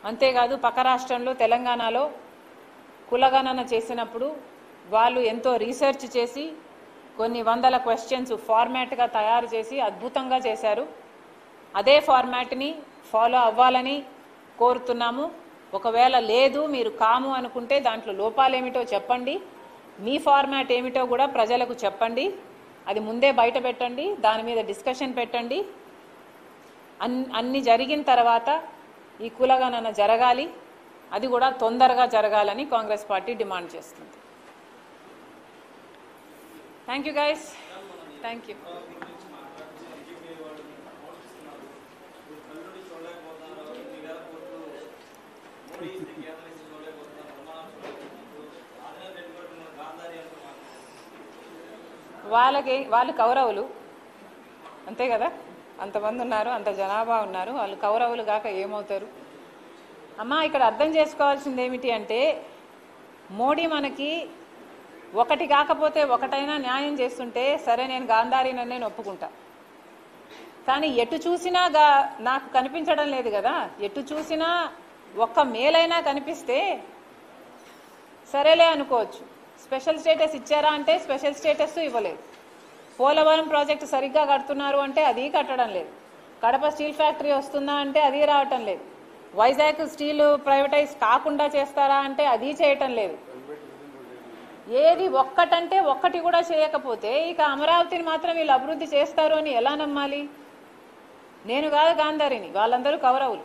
అంతేకాదు పక్క రాష్ట్రంలో తెలంగాణలో కులగణన చేసినప్పుడు వాళ్ళు ఎంతో రీసెర్చ్ చేసి కొన్ని వందల క్వశ్చన్స్ ఫార్మాట్గా తయారు చేసి అద్భుతంగా చేశారు. అదే ఫార్మాట్ని ఫాలో అవ్వాలని కోరుతున్నాము. ఒకవేళ లేదు మీరు కాము అనుకుంటే దాంట్లో లోపాలు ఏమిటో చెప్పండి, మీ ఫార్మాట్ ఏమిటో కూడా ప్రజలకు చెప్పండి, అది ముందే బయట పెట్టండి, దాని మీద డిస్కషన్ పెట్టండి. అన్ని జరిగిన తర్వాత ఈ కులగణన జరగాలి, అది కూడా తొందరగా జరగాలని కాంగ్రెస్ పార్టీ డిమాండ్ చేస్తుంది. Thank you guys, thank you. వాళ్ళు కౌరవులు అంతే కదా, అంతమంది ఉన్నారు, అంత జనాభా ఉన్నారు, వాళ్ళు కౌరవులు కాక ఏమవుతారు అమ్మా? ఇక్కడ అర్థం చేసుకోవాల్సింది ఏమిటి అంటే మోడీ మనకి ఒకటి కాకపోతే ఒకటైనా న్యాయం చేస్తుంటే సరే నేను గాంధారీనని నేను ఒప్పుకుంటా. కానీ ఎటు చూసినా నాకు కనిపించడం లేదు కదా, ఎటు చూసినా ఒక్క మేలైనా కనిపిస్తే సరేలే అనుకోవచ్చు. స్పెషల్ స్టేటస్ ఇచ్చారా అంటే స్పెషల్ స్టేటస్ ఇవ్వలేదు. పోలవరం ప్రాజెక్టు సరిగ్గా కడుతున్నారు అంటే అది కట్టడం లేదు. కడప స్టీల్ ఫ్యాక్టరీ వస్తుందా అంటే అది రావటం లేదు. వైజాగ్ స్టీల్ ప్రైవేటైజ్ కాకుండా చేస్తారా అంటే అది చేయటం లేదు. ఏది ఒక్కటంటే ఒక్కటి కూడా చేయకపోతే ఇక అమరావతిని మాత్రం వీళ్ళు అభివృద్ధి చేస్తారు అని ఎలా నమ్మాలి? నేను కాదు గాంధారిని, వాళ్ళందరూ కౌరవులు.